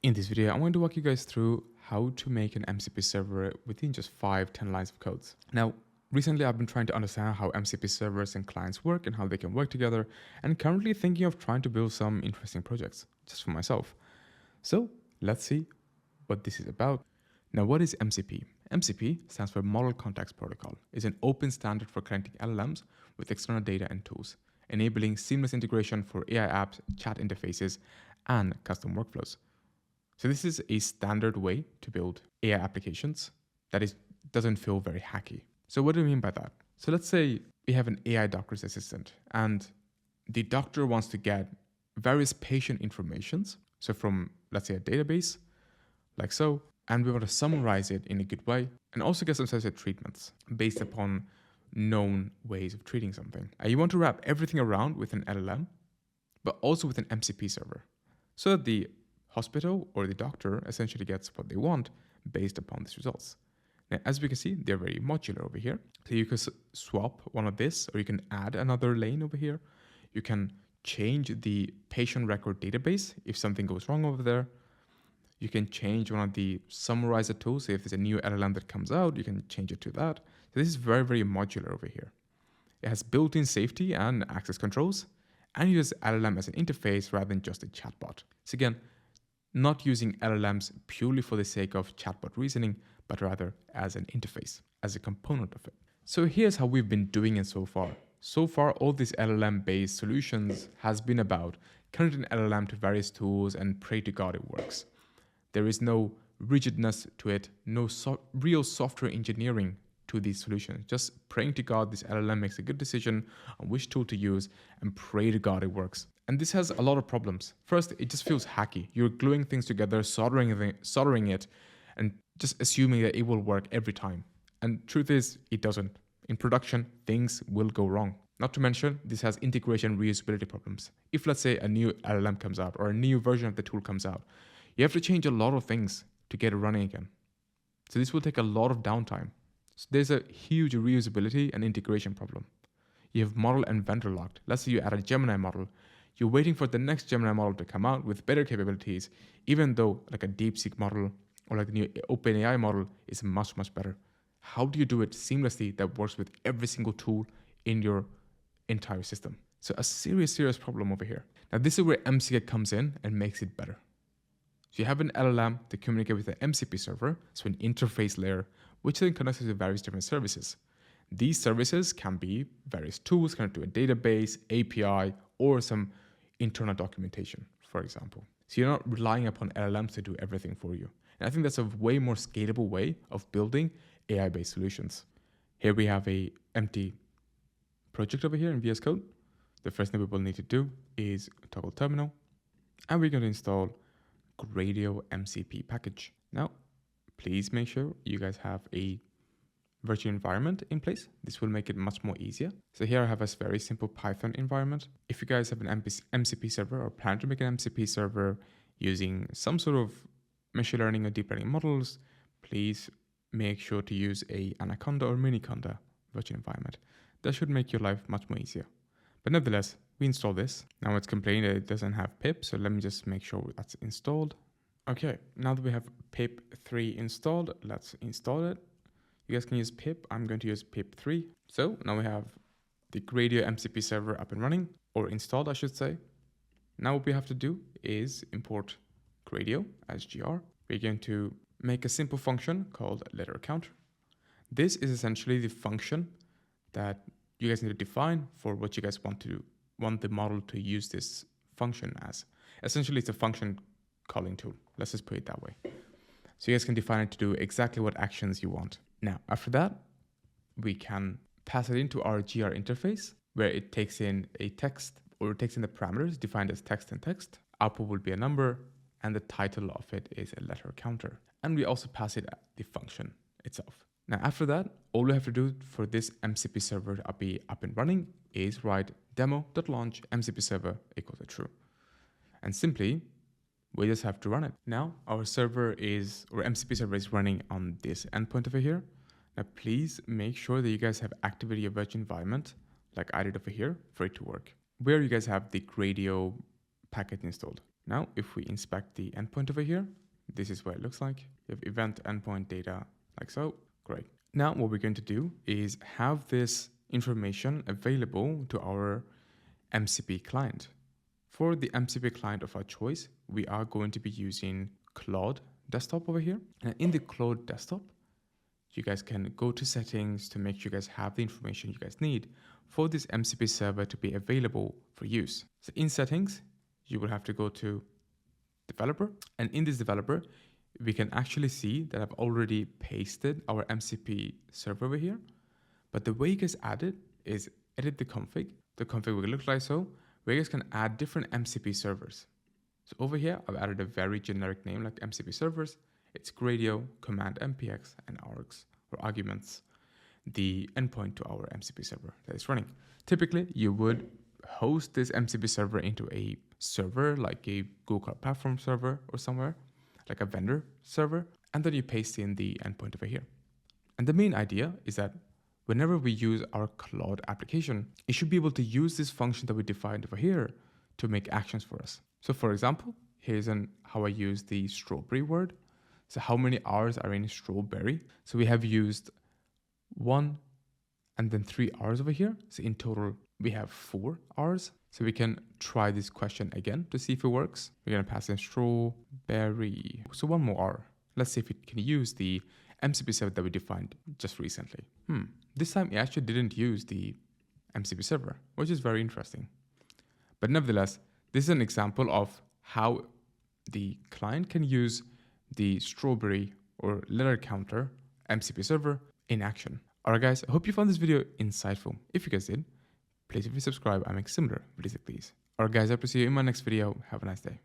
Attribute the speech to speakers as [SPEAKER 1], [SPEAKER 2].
[SPEAKER 1] In this video, I'm going to walk you guys through how to make an MCP server within just 5-10 lines of codes. Now, recently I've been trying to understand how MCP servers and clients work and how they can work together, and currently thinking of trying to build some interesting projects just for myself. So let's see what this is about. Now, what is MCP? MCP stands for Model Context Protocol. It's an open standard for connecting LLMs with external data and tools, enabling seamless integration for AI apps, chat interfaces, and custom workflows. So this is a standard way to build AI applications that doesn't feel very hacky. So what do I mean by that? So let's say we have an AI doctor's assistant and the doctor wants to get various patient informations. So from, let's say, a database, like so, and we want to summarize it in a good way and also get some suggested treatments based upon known ways of treating something. And you want to wrap everything around with an LLM, but also with an MCP server, so that the hospital or the doctor essentially gets what they want based upon these results. Now, as we can see, they're very modular over here. So you can swap one of this, or you can add another lane over here. You can change the patient record database if something goes wrong over there. You can change one of the summarizer tools. So if there's a new LLM that comes out, you can change it to that. So this is very, very modular over here. It has built-in safety and access controls, and uses LLM as an interface rather than just a chatbot. So again, not using LLMs purely for the sake of chatbot reasoning, but rather as an interface, as a component of it. So here's how we've been doing it so far. So far, all these LLM-based solutions has been about connecting LLM to various tools and pray to God it works. There is no rigidness to it, no real software engineering to these solutions. Just praying to God this LLM makes a good decision on which tool to use and pray to God it works. And this has a lot of problems. First, it just feels hacky. You're gluing things together, soldering it, and just assuming that it will work every time. And truth is, it doesn't. In production, things will go wrong. Not to mention, this has integration reusability problems. If, let's say, a new LLM comes out or a new version of the tool comes out, you have to change a lot of things to get it running again. So this will take a lot of downtime. So there's a huge reusability and integration problem. You have model and vendor locked. Let's say you add a Gemini model. You're waiting for the next Gemini model to come out with better capabilities, even though like a DeepSeek model or like the new OpenAI model is much, much better. How do you do it seamlessly that works with every single tool in your entire system? So a serious problem over here. Now this is where MCP comes in and makes it better. So you have an LLM to communicate with an MCP server, so an interface layer, which then connects to various different services. These services can be various tools connected to a database, API, or some internal documentation, for example. So you're not relying upon LLMs to do everything for you. And I think that's a way more scalable way of building AI-based solutions. Here we have a empty project over here in VS Code. The first thing we will need to do is toggle terminal, and we're going to install Gradio MCP package. Now, please make sure you guys have a virtual environment in place. This will make it much more easier. So here I have a very simple Python environment. If you guys have an MCP server or plan to make an MCP server using some sort of machine learning or deep learning models, please make sure to use a Anaconda or Miniconda virtual environment. That should make your life much more easier. But nevertheless, we install this. Now it's complaining that it doesn't have pip, so let me just make sure that's installed. Okay, now that we have pip 3 installed, let's install it. You guys can use pip. I'm going to use pip 3. So now we have the Gradio MCP server up and running, or installed, I should say. Now what we have to do is import Gradio as gr. We're going to make a simple function called letter counter. This is essentially the function that you guys need to define for what you guys want the model to use this function as. Essentially, it's a function calling tool. Let's just put it that way. So you guys can define it to do exactly what actions you want. Now, after that, we can pass it into our GR interface where it takes in a text, or it takes in the parameters defined as text and text. Output will be a number, and the title of it is a letter counter. And we also pass it the function itself. Now, after that, all we have to do for this MCP server to be up and running is write demo.launch MCP server equals to true. And simply, we just have to run it. Now, our MCP server is running on this endpoint over here. Now, please make sure that you guys have activated your virtual environment, like I did over here, for it to work. Where you guys have the Gradio package installed. Now, if we inspect the endpoint over here, this is what it looks like. You have event endpoint data like so. Great. Now, what we're going to do is have this information available to our MCP client. For the MCP client of our choice, we are going to be using Claude Desktop over here. And in the Claude Desktop, you guys can go to settings to make sure you guys have the information you guys need for this MCP server to be available for use. So in settings, you will have to go to developer. And in this developer, we can actually see that I've already pasted our MCP server over here. But the way you guys add it is edit the config. The config will look like so, where you guys can add different MCP servers. So over here, I've added a very generic name like MCP servers. It's Gradio, command MPX, and args or arguments, the endpoint to our MCP server that is running. Typically, you would host this MCP server into a server like a Google Cloud Platform server or somewhere, like a vendor server, and then you paste in the endpoint over here. And the main idea is that whenever we use our Claude application, it should be able to use this function that we defined over here to make actions for us. So for example, here's how I use the strawberry word. So how many R's are in strawberry? So we have used 1 and then 3 R's over here. So in total, we have 4 R's. So we can try this question again to see if it works. We're going to pass in strawberry. So 1 more R. Let's see if it can use the MCP server that we defined just recently. This time it actually didn't use the MCP server, which is very interesting. But nevertheless, this is an example of how the client can use the strawberry or letter counter MCP server in action. Alright guys, I hope you found this video insightful. If you guys did, please if you subscribe, I make similar videos like these. Alright guys, I hope to see you in my next video. Have a nice day.